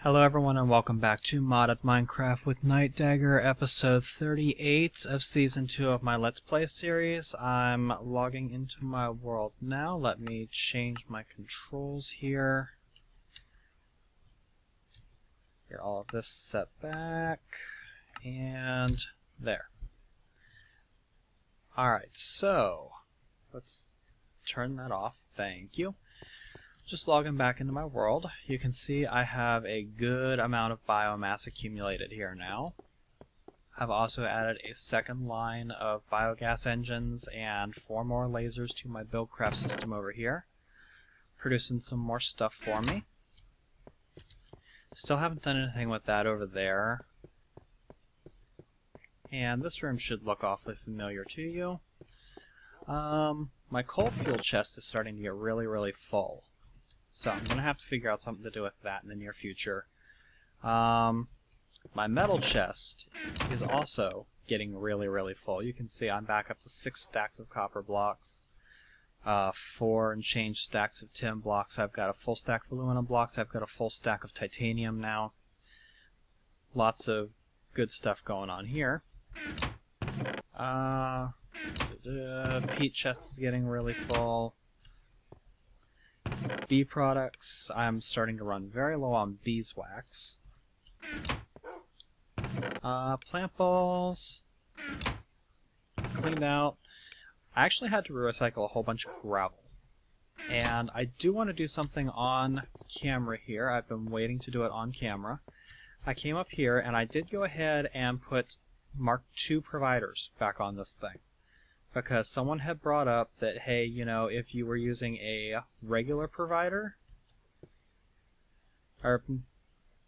Hello everyone and welcome back to Modded Minecraft with Nightdagger, episode 38 of season 2 of my Let's Play series. I'm logging into my world now. Let me change my controls here. Get all of this set back, and there. Alright, so let's turn that off. Thank you. Just logging back into my world, you can see I have a good amount of biomass accumulated here now. I've also added a second line of biogas engines and 4 more lasers to my buildcraft system over here, producing some more stuff for me. Still haven't done anything with that over there. And this room should look awfully familiar to you. My coal fuel chest is starting to get really full. So I'm going to have to figure out something to do with that in the near future. My metal chest is also getting really full. You can see I'm back up to 6 stacks of copper blocks, 4 and change stacks of tin blocks. I've got a full stack of aluminum blocks. I've got a full stack of titanium now. Lots of good stuff going on here. Peat chest is getting really full. Bee products, I'm starting to run very low on beeswax. Plant balls, cleaned out. I actually had to recycle a whole bunch of gravel. And I do want to do something on camera here. I've been waiting to do it on camera. I came up here and I did go ahead and put Mark II providers back on this thing. Because someone had brought up that, hey, you know, if you were using a regular provider, or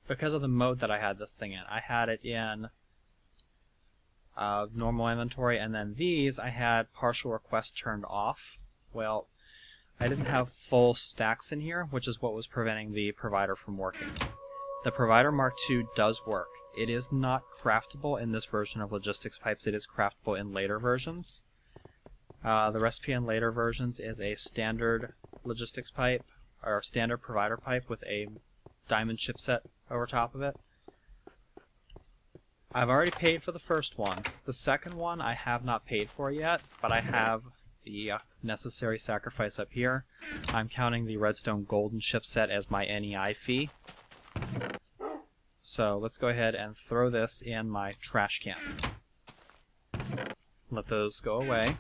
because of the mode that I had this thing in, I had it in normal inventory, and then these I had partial request turned off. Well, I didn't have full stacks in here, which is what was preventing the provider from working. The provider Mark II does work. It is not craftable in this version of logistics pipes. It is craftable in later versions. The recipe in later versions is a standard logistics pipe, or standard provider pipe with a diamond chipset over top of it. I've already paid for the first one. The second one I have not paid for yet, but I have the necessary sacrifice up here. I'm counting the redstone golden chipset as my NEI fee. So let's go ahead and throw this in my trash can. Let those go away.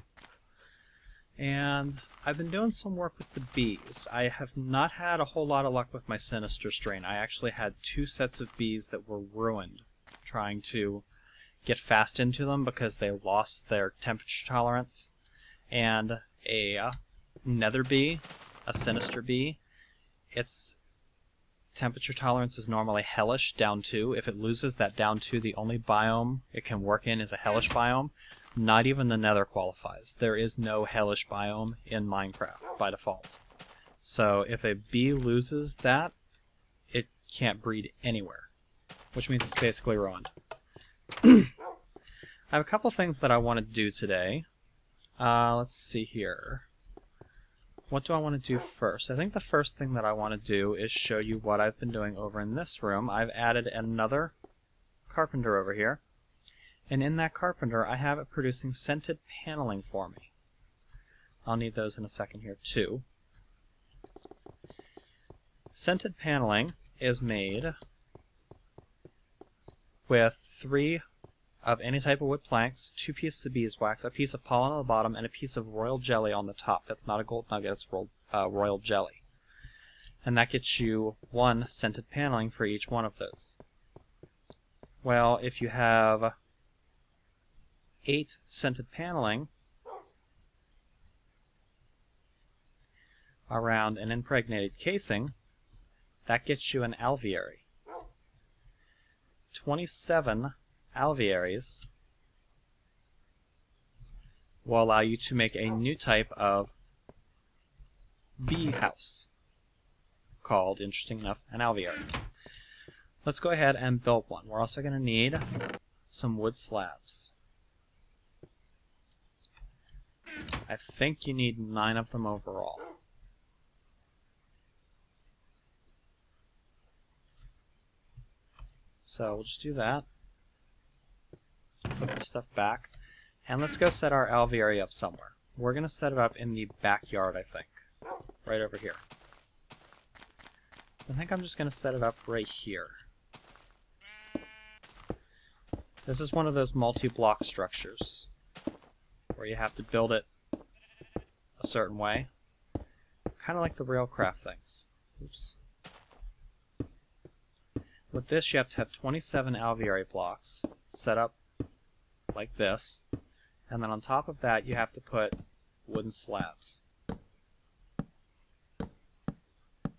And I've been doing some work with the bees. I have not had a whole lot of luck with my sinister strain. I actually had 2 sets of bees that were ruined trying to get fast into them because they lost their temperature tolerance. And a nether bee, a sinister bee, its temperature tolerance is normally hellish, down 2. If it loses that down 2, the only biome it can work in is a hellish biome. Not even the nether qualifies. There is no hellish biome in Minecraft by default. So if a bee loses that, it can't breed anywhere, which means it's basically ruined. I have a couple things that I want to do today. Let's see here. What do I want to do first? I think the first thing that I want to do is show you what I've been doing over in this room. I've added another carpenter over here. And in that carpenter, I have it producing scented paneling for me. I'll need those in a second here, too. Scented paneling is made with 3 of any type of wood planks, 2 pieces of beeswax, a piece of pollen on the bottom, and a piece of royal jelly on the top. That's not a gold nugget, it's royal jelly. And that gets you 1 scented paneling for each one of those. Well, if you have 8 scented paneling around an impregnated casing, that gets you an alveary. 27 alvearies will allow you to make a new type of bee house called, interesting enough, an alveary. Let's go ahead and build one. We're also going to need some wood slabs. I think you need 9 of them overall. So we'll just do that. Put this stuff back. And let's go set our alveoli up somewhere. We're going to set it up in the backyard, I think. Right over here. I think I'm just going to set it up right here. This is one of those multi-block structures where you have to build it a certain way. Kind of like the railcraft things. Oops. With this, you have to have 27 alveoli blocks set up like this, and then on top of that, you have to put wooden slabs.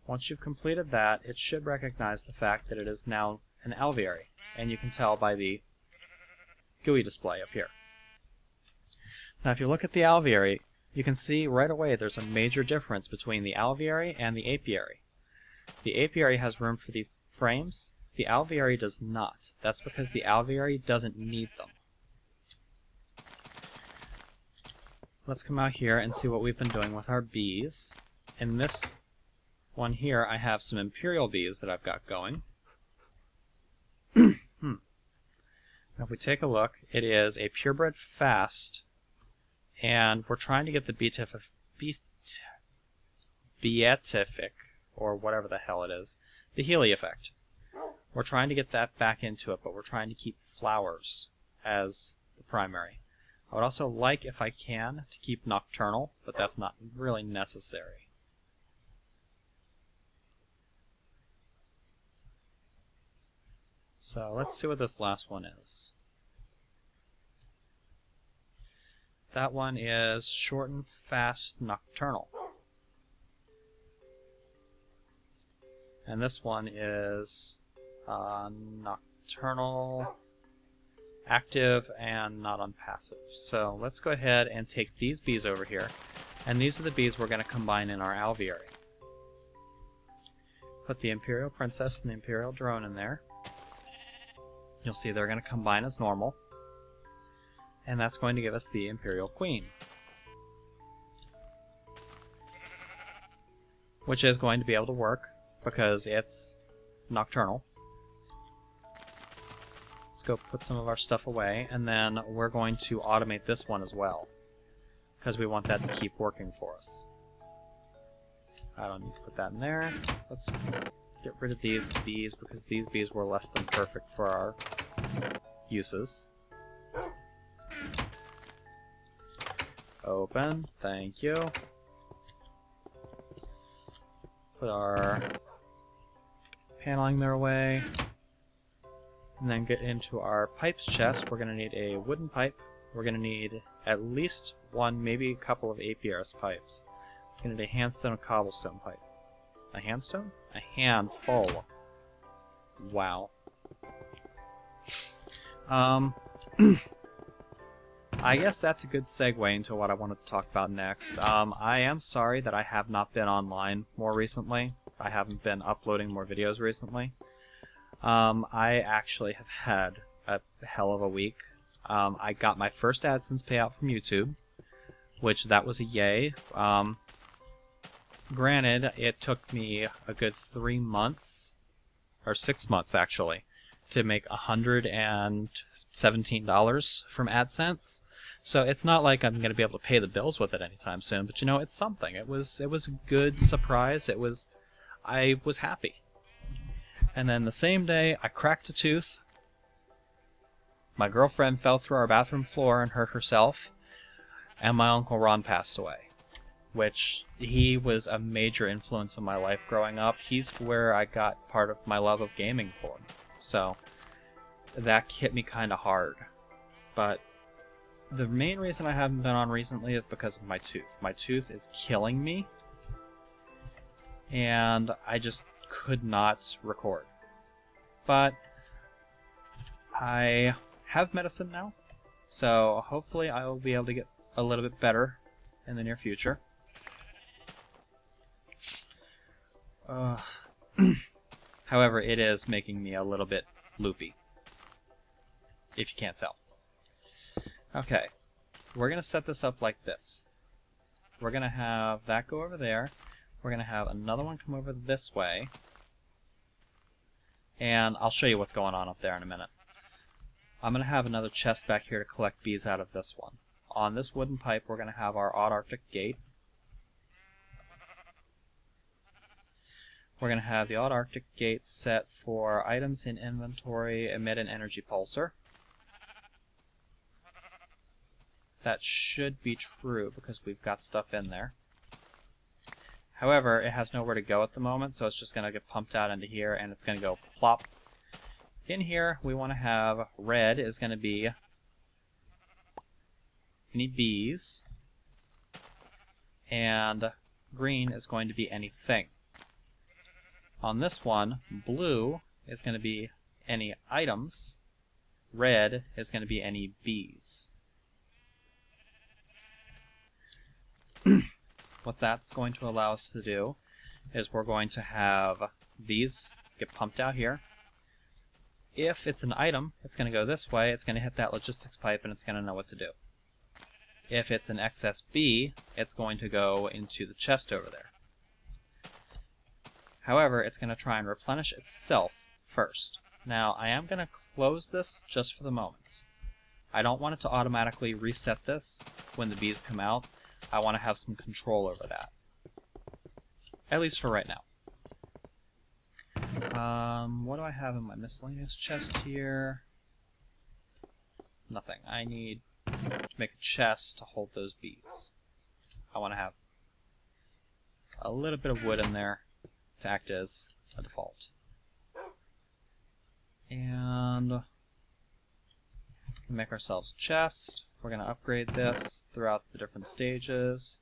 Once you've completed that, it should recognize the fact that it is now an alveoli, and you can tell by the GUI display up here. Now, if you look at the alveoli, you can see right away there's a major difference between the alveoli and the apiary. The apiary has room for these frames. The alveoli does not. That's because the alveoli doesn't need them. Let's come out here and see what we've been doing with our bees. In this one here, I have some imperial bees that I've got going. Now, if we take a look, it is a purebred fast, and we're trying to get the beatific, or whatever the hell it is, the Healy effect. We're trying to get that back into it, but we're trying to keep flowers as the primary. I would also like, if I can, to keep nocturnal, but that's not really necessary. So let's see what this last one is. That one is short and fast nocturnal. And this one is nocturnal, active, and not on passive. So let's go ahead and take these bees over here, and these are the bees we're going to combine in our alveoli. Put the Imperial Princess and the Imperial Drone in there. You'll see they're going to combine as normal, and that's going to give us the Imperial Queen, which is going to be able to work because it's nocturnal. Let's go put some of our stuff away, and then we're going to automate this one as well, because we want that to keep working for us. I don't need to put that in there. Let's get rid of these bees, because these bees were less than perfect for our uses. Open, thank you. Put our paneling there away. And then get into our pipes chest. We're going to need a wooden pipe. We're going to need at least one, maybe a couple of APRS pipes. It's going to need a handstone and cobblestone pipe. A handstone? A handful. Wow. I guess that's a good segue into what I wanted to talk about next. I am sorry that I have not been online more recently. I haven't been uploading more videos recently. I actually have had a hell of a week. I got my first AdSense payout from YouTube, which that was a yay. Granted, it took me a good 3 months, or 6 months actually, to make $117 from AdSense. So it's not like I'm going to be able to pay the bills with it anytime soon, but you know, it's something. It was a good surprise. I was happy. And then the same day, I cracked a tooth. My girlfriend fell through our bathroom floor and hurt herself. And my Uncle Ron passed away, which he was a major influence in my life growing up. He's where I got part of my love of gaming from. So that hit me kind of hard. But the main reason I haven't been on recently is because of my tooth. My tooth is killing me. And I just could not record. But I have medicine now, so hopefully I will be able to get a little bit better in the near future. However, it is making me a little bit loopy, if you can't tell. Okay, we're going to set this up like this. We're going to have that go over there. We're going to have another one come over this way. And I'll show you what's going on up there in a minute. I'm going to have another chest back here to collect bees out of this one. On this wooden pipe, we're going to have our odd Arctic gate. We're going to have the odd Arctic gate set for items in inventory emit an energy pulsar. That should be true because we've got stuff in there. However, it has nowhere to go at the moment, so it's just going to get pumped out into here, and it's going to go plop. In here, we want to have red is going to be any bees, and green is going to be anything. On this one, blue is going to be any items, red is going to be any bees. What that's going to allow us to do is we're going to have these get pumped out here. If it's an item, it's going to go this way, it's going to hit that logistics pipe, and it's going to know what to do. If it's an excess bee, it's going to go into the chest over there. However, it's going to try and replenish itself first. Now, I am going to close this just for the moment. I don't want it to automatically reset this when the bees come out. I want to have some control over that. At least for right now. What do I have in my miscellaneous chest here? Nothing. I need to make a chest to hold those bees. I want to have a little bit of wood in there to act as a default. And make ourselves a chest. We're going to upgrade this throughout the different stages.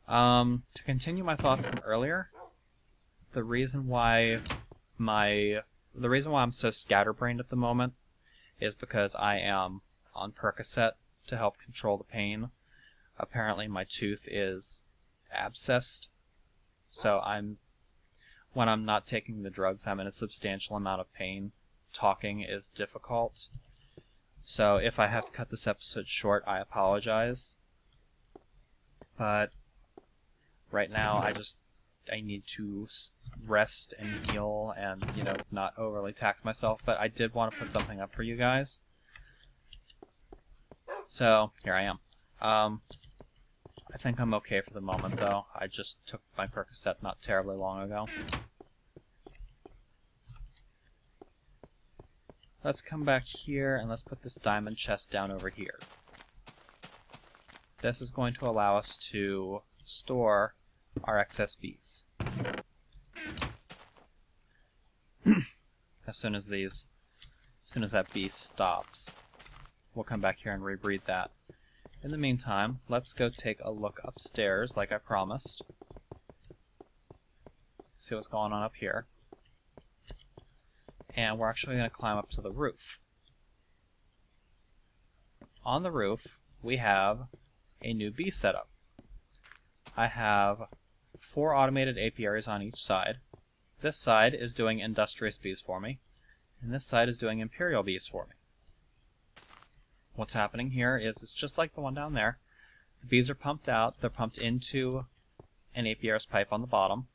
To continue my thought from earlier, the reason why I'm so scatterbrained at the moment is because I am on Percocet to help control the pain. Apparently my tooth is abscessed, so when I'm not taking the drugs, I'm in a substantial amount of pain. Talking is difficult. So if I have to cut this episode short, I apologize. But right now, I need to rest and heal and, not overly tax myself. But I did want to put something up for you guys. So, here I am. I think I'm okay for the moment, though. I just took my Percocet not terribly long ago. Let's come back here and let's put this diamond chest down over here. This is going to allow us to store our excess bees. As soon as that bee stops, we'll come back here and rebreed that. In the meantime, let's go take a look upstairs like I promised. See what's going on up here. And we're actually going to climb up to the roof. On the roof, we have a new bee setup. I have 4 automated apiaries on each side. This side is doing industrious bees for me, and this side is doing imperial bees for me. What's happening here is it's just like the one down there. The bees are pumped out. They're pumped into an apiarist pipe on the bottom,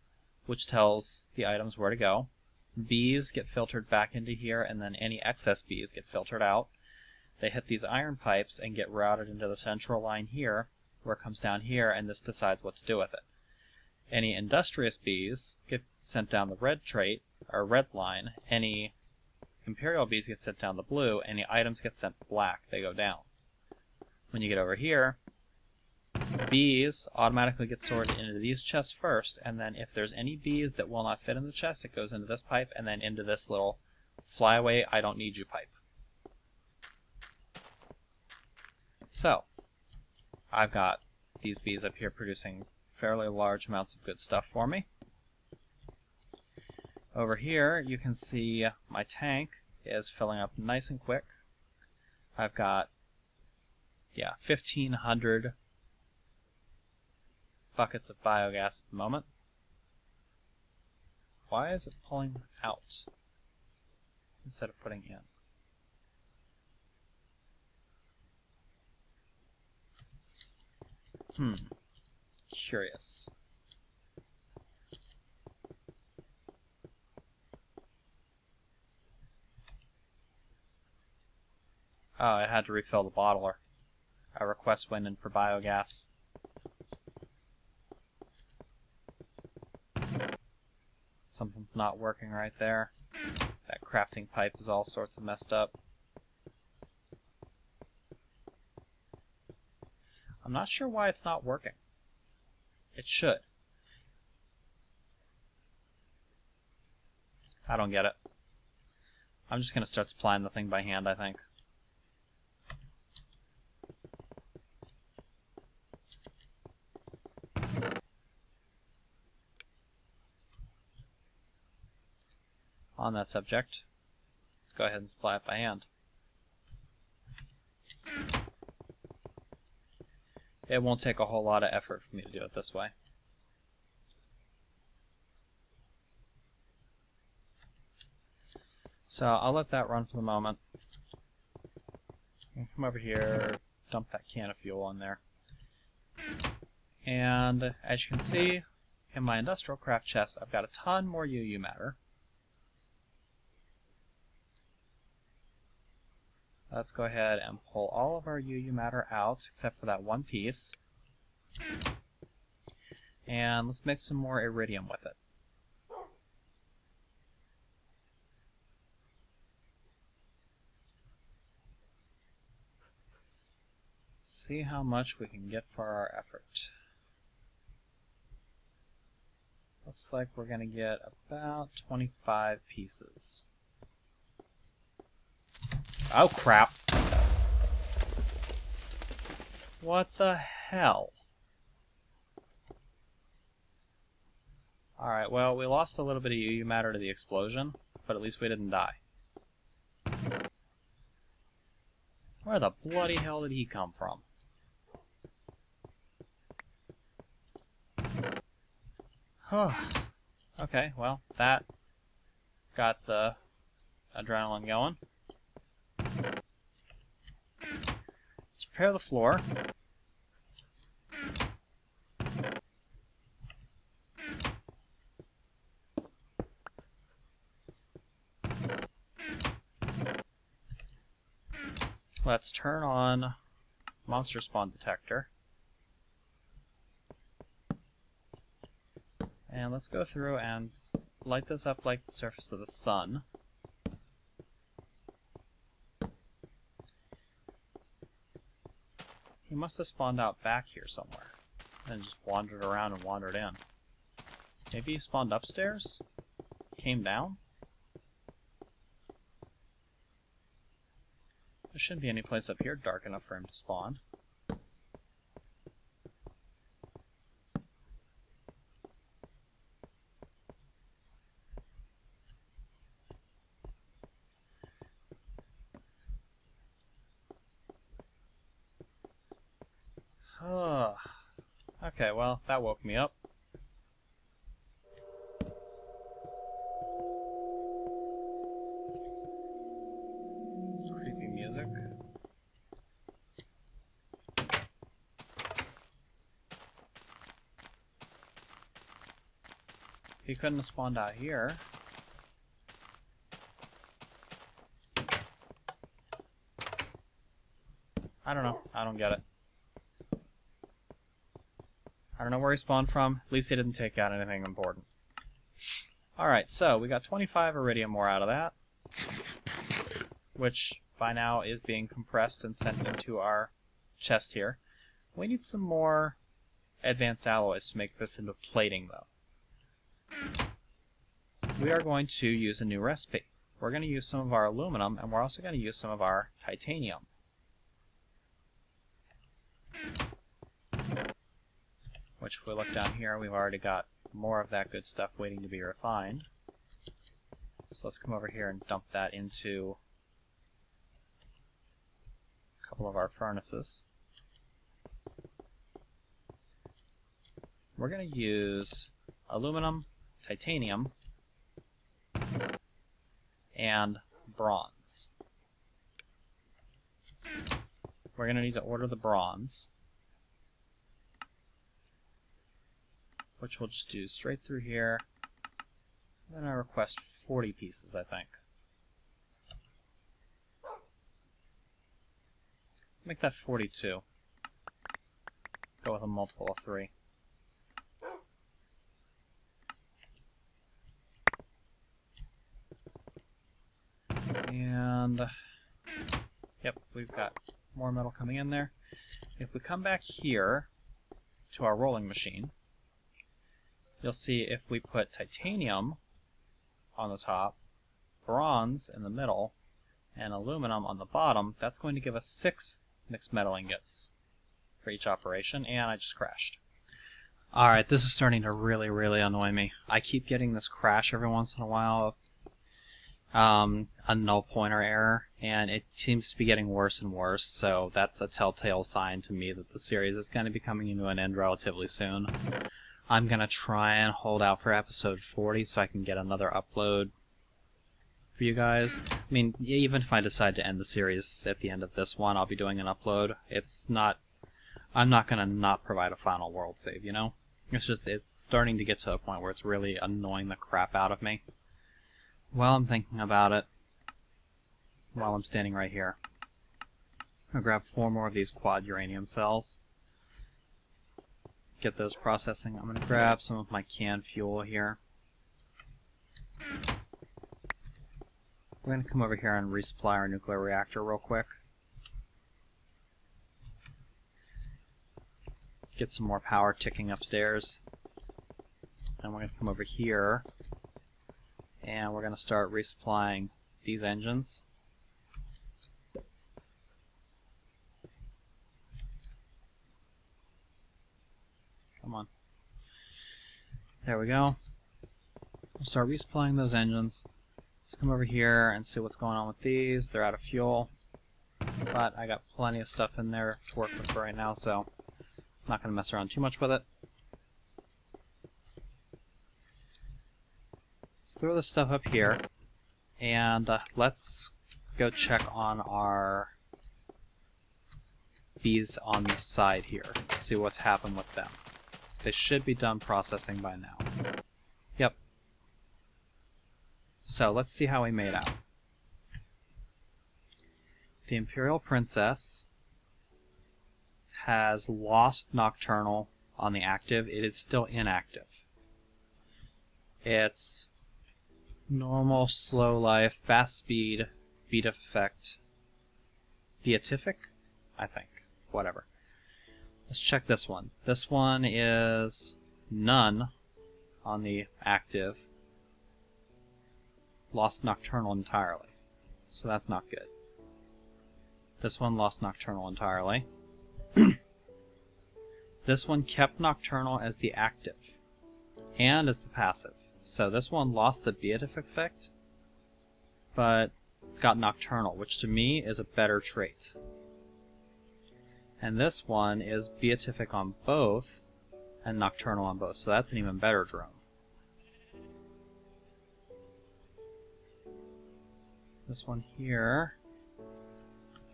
which tells the items where to go. Bees get filtered back into here, and then any excess bees get filtered out. They hit these iron pipes and get routed into the central line here, where it comes down here, and this decides what to do with it. Any industrious bees get sent down the red trait, or red line. Any imperial bees get sent down the blue. Any items get sent black. They go down. When you get over here, bees automatically get sorted into these chests first, and then if there's any bees that will not fit in the chest, it goes into this pipe and then into this little flyaway I don't need you pipe. So, I've got these bees up here producing fairly large amounts of good stuff for me. Over here, you can see my tank is filling up nice and quick. I've got, 1,500 buckets of biogas at the moment. Why is it pulling out instead of putting in? curious. Oh, I had to refill the bottler. A request went in for biogas. Something's not working right there. That crafting pipe is all sorts of messed up. I'm not sure why it's not working. It should. I don't get it. I'm just going to start supplying the thing by hand, I think. On that subject, let's go ahead and supply it by hand. It won't take a whole lot of effort for me to do it this way. So I'll let that run for the moment. Come over here, dump that can of fuel in there. And as you can see, in my industrial craft chest, I've got a ton more UU matter. Let's go ahead and pull all of our UU matter out, except for that one piece. And let's make some more iridium with it. See how much we can get for our effort. Looks like we're going to get about 25 pieces. Oh crap! What the hell? Alright, well, we lost a little bit of UU matter to the explosion, but at least we didn't die. Where the bloody hell did he come from? Okay, well, that got the adrenaline going. Let's prepare the floor. Let's turn on monster spawn detector. And let's go through and light this up like the surface of the sun. He must have spawned out back here somewhere, and just wandered around and wandered in. Maybe he spawned upstairs? Came down? There shouldn't be any place up here dark enough for him to spawn. Okay, well, that woke me up. Creepy music. He couldn't have spawned out here. I don't know. I don't get it. I don't know where he spawned from. At least he didn't take out anything important. Alright, so we got 25 iridium ore out of that, which by now is being compressed and sent into our chest here. We need some more advanced alloys to make this into plating, though. We are going to use a new recipe. We're going to use some of our aluminum, and we're also going to use some of our titanium. Which, if we look down here, we've already got more of that good stuff waiting to be refined. So let's come over here and dump that into a couple of our furnaces. We're going to use aluminum, titanium, and bronze. We're going to need to order the bronze. which we'll just do straight through here. Then I request 40 pieces, I think. Make that 42. Go with a multiple of 3. And, yep, we've got more metal coming in there. If we come back here to our rolling machine, you'll see if we put titanium on the top, bronze in the middle, and aluminum on the bottom, that's going to give us 6 mixed metal ingots for each operation, and I just crashed. Alright, this is starting to really, really annoy me. I keep getting this crash every once in a while, a null pointer error, and it seems to be getting worse and worse, so that's a telltale sign to me that the series is going to be coming to an end relatively soon. I'm going to try and hold out for episode 40 so I can get another upload for you guys. I mean, even if I decide to end the series at the end of this one, I'll be doing an upload. I'm not going to not provide a final world save, you know? It's starting to get to a point where it's really annoying the crap out of me. While I'm thinking about it, while I'm standing right here, I'm going to grab 4 more of these quad uranium cells. Get those processing. I'm going to grab some of my canned fuel here. We're going to come over here and resupply our nuclear reactor real quick. Get some more power ticking upstairs. And we're going to come over here and we're going to start resupplying these engines. Come on. There we go. We'll start resupplying those engines. Let's come over here and see what's going on with these. They're out of fuel, but I got plenty of stuff in there to work with for right now, so I'm not going to mess around too much with it. Let's throw this stuff up here, and let's go check on our bees on the side here, see what's happened with them. They should be done processing by now. Yep. So let's see how we made out. The Imperial Princess has lost Nocturnal on the active. It is still inactive. It's normal, slow life, fast speed, beatific effect. Beatific? I think. Whatever. Let's check this one. This one is none on the active. Lost Nocturnal entirely. So that's not good. This one lost Nocturnal entirely. This one kept Nocturnal as the active and as the passive. So this one lost the beatific effect, but it's got Nocturnal, which to me is a better trait. And this one is beatific on both and Nocturnal on both, so that's an even better drone. This one here,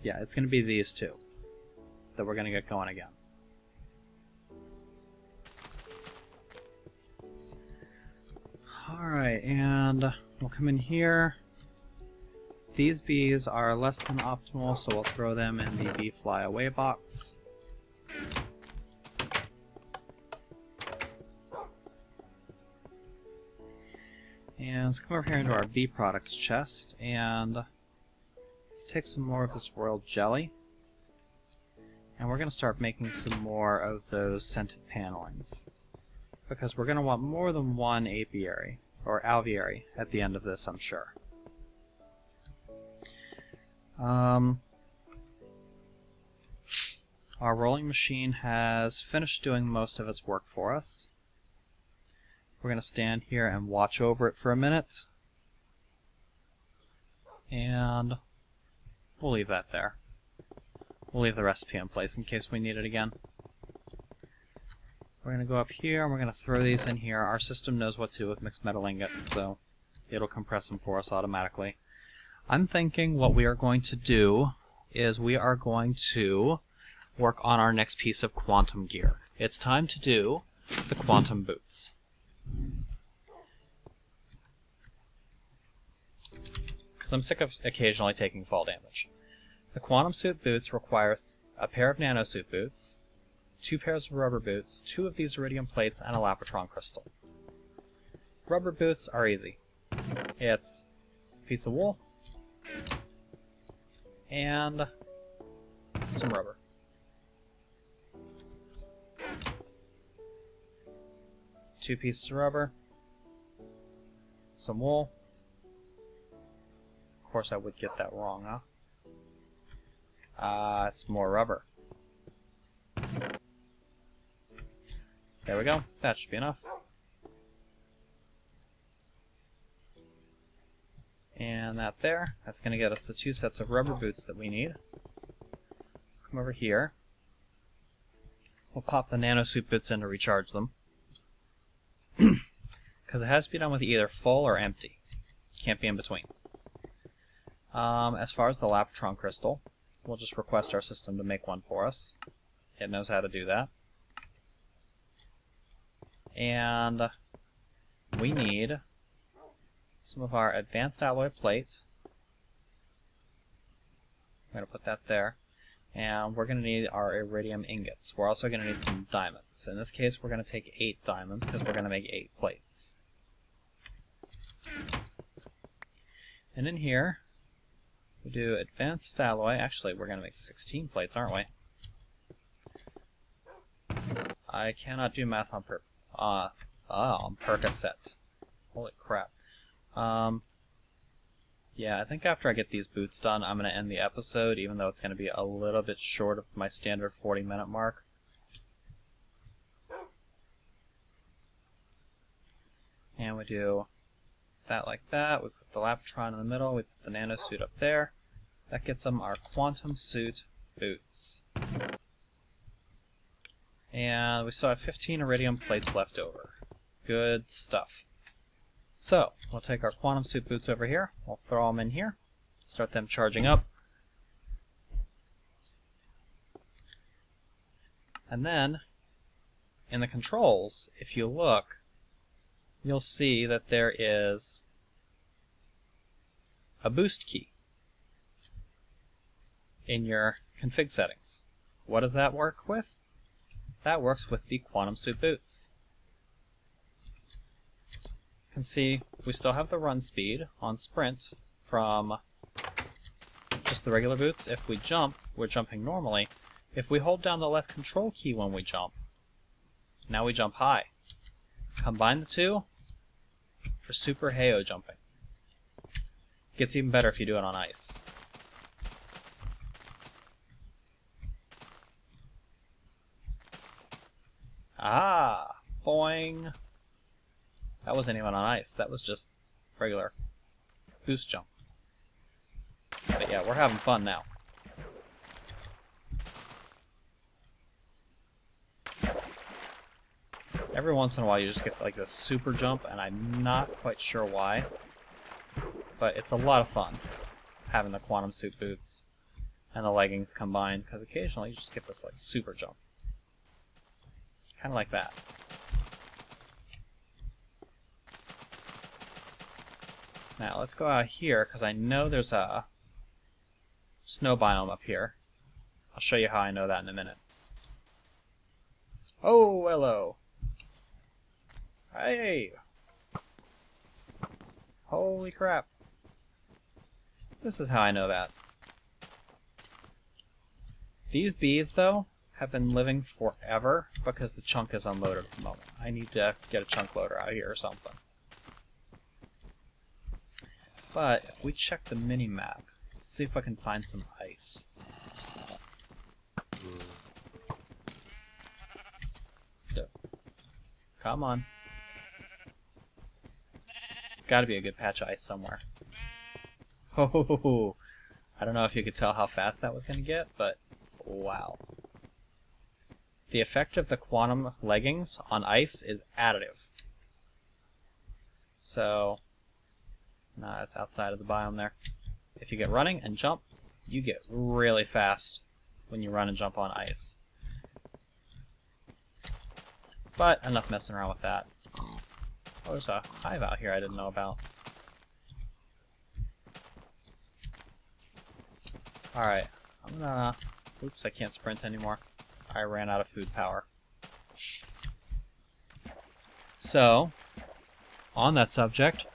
yeah, it's going to be these two that we're going to get going again. Alright, and we'll come in here. These bees are less than optimal, so we'll throw them in the bee fly away box. And let's come over here into our bee products chest, and let's take some more of this royal jelly. And we're going to start making some more of those scented panelings, because we're going to want more than one apiary, or alveary, at the end of this, I'm sure. Our rolling machine has finished doing most of its work for us. We're going to stand here and watch over it for a minute. And we'll leave that there. We'll leave the recipe in place in case we need it again. We're going to go up here and we're going to throw these in here. Our system knows what to do with mixed metal ingots, so it'll compress them for us automatically. I'm thinking what we are going to do is we are going to work on our next piece of quantum gear. It's time to do the quantum boots. Because I'm sick of occasionally taking fall damage. The quantum suit boots require a pair of nanosuit boots, 2 pairs of rubber boots, 2 of these iridium plates, and a lapotron crystal. Rubber boots are easy. It's a piece of wool and some rubber. Two pieces of rubber, some wool. Of course I would get that wrong, huh? It's more rubber. There we go. That should be enough. And that there. That's going to get us the 2 sets of rubber boots that we need. Come over here. We'll pop the nanosuit boots in to recharge them. Because it has to be done with either full or empty. Can't be in between. As far as the lapotron crystal, we'll just request our system to make one for us. It knows how to do that. And we need some of our advanced alloy plate. I'm going to put that there. And we're going to need our iridium ingots. We're also going to need some diamonds. In this case, we're going to take 8 diamonds because we're going to make 8 plates. And in here, we do advanced alloy. Actually, we're going to make 16 plates, aren't we? I cannot do math on Percocet. Holy crap. Yeah, I think after I get these boots done, I'm going to end the episode, even though it's going to be a little bit short of my standard 40-minute mark. And we do that like that. We put the lapotron in the middle. We put the nanosuit up there. That gets them our quantum suit boots. And we still have 15 iridium plates left over. Good stuff. So, we'll take our quantum suit boots over here. We'll throw them in here. Start them charging up. And then, in the controls, if you look, you'll see that there is a boost key in your config settings. What does that work with? That works with the quantum suit boots. You can see we still have the run speed on sprint from just the regular boots. If we jump, we're jumping normally. If we hold down the left control key when we jump, now we jump high. Combine the two for super Heyo jumping. Gets even better if you do it on ice. Ah! Boing! That wasn't even on ice, that was just regular boost jump. But yeah, we're having fun now. Every once in a while you just get like this super jump, and I'm not quite sure why. But it's a lot of fun having the quantum suit boots and the leggings combined, because occasionally you just get this like super jump. Kind of like that. Now let's go out here, because I know there's a snow biome up here. I'll show you how I know that in a minute. Oh, hello! Hey! Holy crap. This is how I know that. These bees, though, have been living forever because the chunk is unloaded at the moment. I need to get a chunk loader out here or something. But if we check the mini-map, see if I can find some ice. Come on. Gotta be a good patch of ice somewhere. Oh, I don't know if you could tell how fast that was going to get, but wow. The effect of the quantum leggings on ice is additive. So, nah, it's outside of the biome there. If you get running and jump, you get really fast when you run and jump on ice. But enough messing around with that. Oh, there's a hive out here I didn't know about. Alright, I'm gonna... Oops, I can't sprint anymore. I ran out of food power. So, on that subject,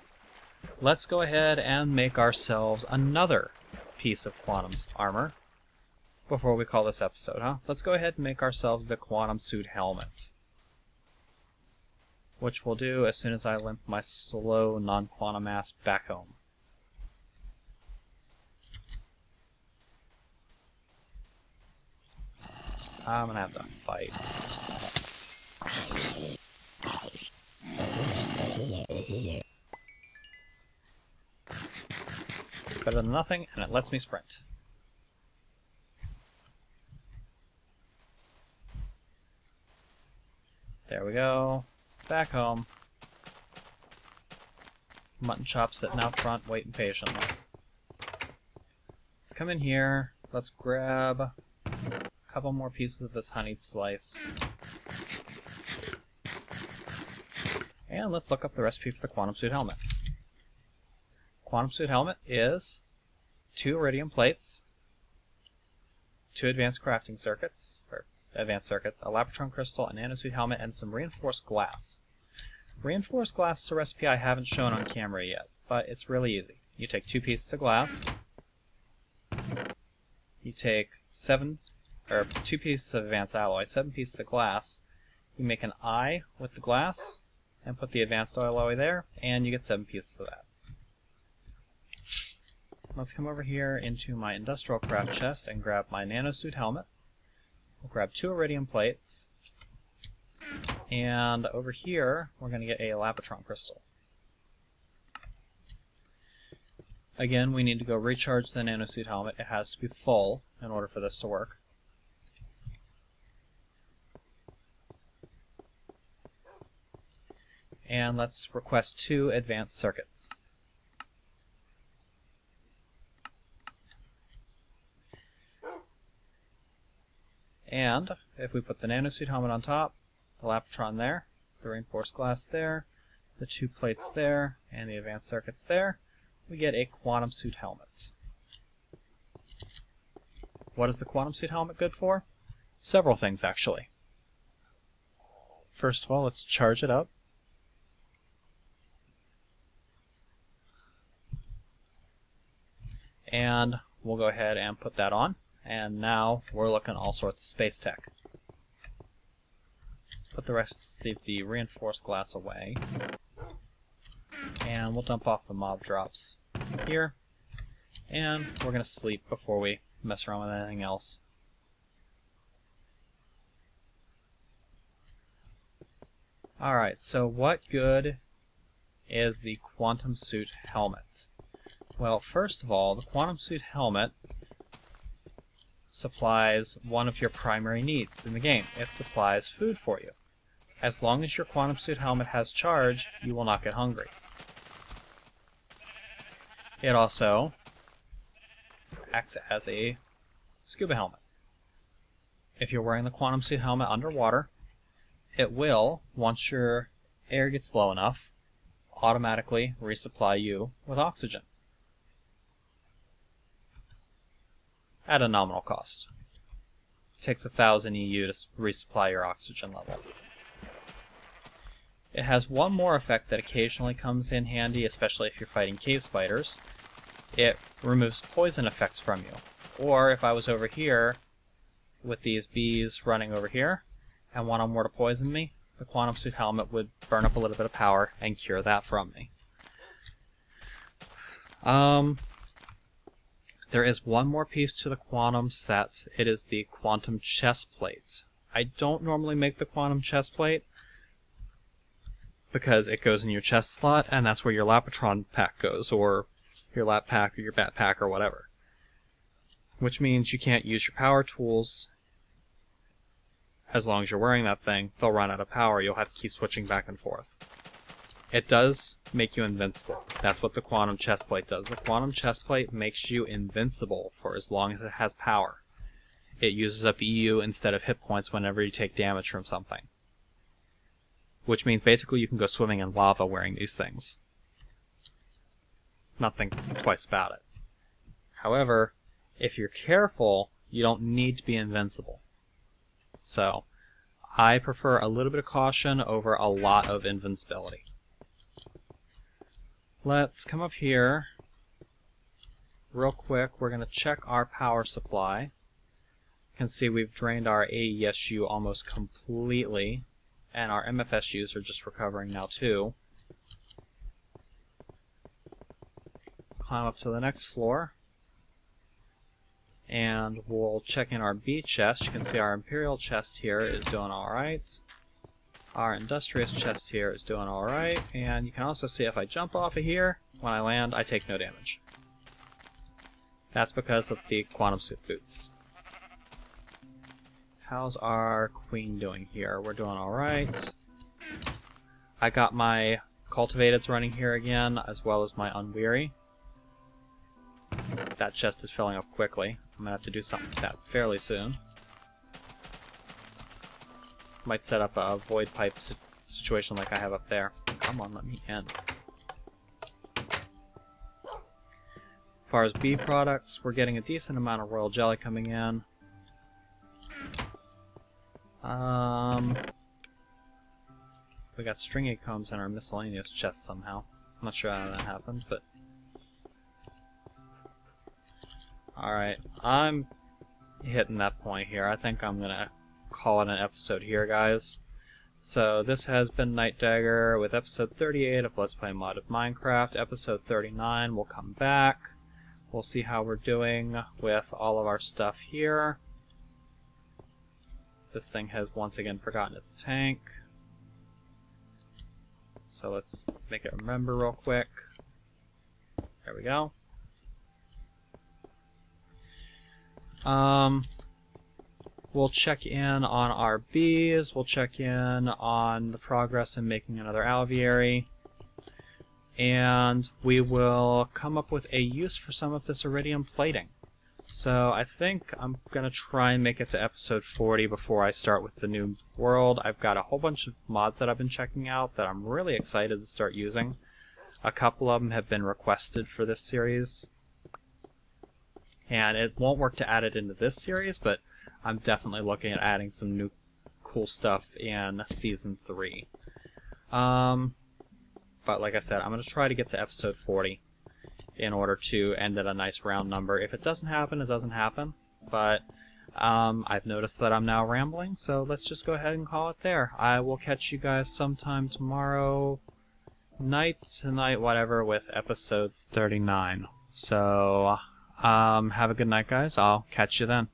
let's go ahead and make ourselves another piece of quantum armor before we call this episode, huh? Let's go ahead and make ourselves the quantum suit helmet, which we'll do as soon as I limp my slow non-quantum ass back home. I'm gonna have to fight. Better than nothing, and it lets me sprint. There we go. Back home. Mutton chop sitting out front, waiting patiently. Let's come in here. Let's grab a couple more pieces of this honeyed slice. And let's look up the recipe for the quantum suit helmet. Quantum suit helmet is 2 iridium plates, 2 advanced crafting circuits, or advanced circuits, a labratron crystal, a nanosuit helmet, and some reinforced glass. Reinforced glass is a recipe I haven't shown on camera yet, but it's really easy. You take 2 pieces of glass, you take 2 pieces of advanced alloy, 7 pieces of glass, you make an eye with the glass, and put the advanced alloy there, and you get 7 pieces of that. Let's come over here into my industrial craft chest and grab my nanosuit helmet. We'll grab 2 iridium plates, and over here we're going to get a labratron crystal. Again, we need to go recharge the nanosuit helmet. It has to be full in order for this to work. And let's request 2 advanced circuits. And if we put the nanosuit helmet on top, the labratron there, the reinforced glass there, the 2 plates there, and the advanced circuits there, we get a quantum suit helmet. What is the quantum suit helmet good for? Several things, actually. First of all, let's charge it up. And we'll go ahead and put that on. And now we're looking all sorts of space tech. Put the rest of the reinforced glass away. And we'll dump off the mob drops here. And we're going to sleep before we mess around with anything else. Alright, so what good is the quantum suit helmet? Well, first of all, the quantum suit helmet supplies one of your primary needs in the game. It supplies food for you. As long as your quantum suit helmet has charge, you will not get hungry. It also acts as a scuba helmet. If you're wearing the quantum suit helmet underwater, it will, once your air gets low enough, automatically resupply you with oxygen. At a nominal cost. It takes 1,000 EU to resupply your oxygen level. It has one more effect that occasionally comes in handy, especially if you're fighting cave spiders. It removes poison effects from you. Or if I was over here with these bees running over here and one of them were to poison me, the quantum suit helmet would burn up a little bit of power and cure that from me. There is one more piece to the quantum set. It is the quantum chest plate. I don't normally make the quantum chest plate because it goes in your chest slot, and that's where your labratron pack goes, or your lap pack, or your bat pack, or whatever. Which means you can't use your power tools as long as you're wearing that thing. They'll run out of power. You'll have to keep switching back and forth. It does make you invincible. That's what the quantum chest plate does. The quantum chest plate makes you invincible for as long as it has power. It uses up EU instead of hit points whenever you take damage from something. which means basically you can go swimming in lava wearing these things. Not think twice about it. However, if you're careful, you don't need to be invincible. So, I prefer a little bit of caution over a lot of invincibility. Let's come up here. Real quick, we're going to check our power supply. You can see we've drained our AESU almost completely, and our MFSUs are just recovering now too. Climb up to the next floor, and we'll check in our B chest. You can see our Imperial chest here is doing alright. Our Industrious chest here is doing alright, and you can also see if I jump off of here, when I land, I take no damage. That's because of the quantum suit boots. How's our Queen doing here? We're doing alright. I got my Cultivateds running here again, as well as my Unweary. That chest is filling up quickly. I'm going to have to do something with that fairly soon. Might set up a void pipe situation like I have up there. Come on, let me in. As far as bee products, we're getting a decent amount of royal jelly coming in. We got stringy combs in our miscellaneous chest somehow. I'm not sure how that happened, but... Alright, I'm hitting that point here. I think I'm gonna call it an episode here, guys. So this has been Nightdagger with episode 38 of Let's Play Mod of Minecraft. Episode 39 will come back. We'll see how we're doing with all of our stuff here. This thing has once again forgotten its tank. So let's make it remember real quick. There we go. We'll check in on our bees. We'll check in on the progress in making another alveary. And we will come up with a use for some of this iridium plating. So I think I'm going to try and make it to episode 40 before I start with the new world. I've got a whole bunch of mods that I've been checking out that I'm really excited to start using. A couple of them have been requested for this series. And it won't work to add it into this series, but I'm definitely looking at adding some new cool stuff in Season 3. But like I said, I'm going to try to get to episode 40 in order to end at a nice round number. If it doesn't happen, it doesn't happen. But I've noticed that I'm now rambling, so let's just go ahead and call it there. I will catch you guys sometime tomorrow night, tonight, whatever, with episode 39. So... have a good night, guys. I'll catch you then.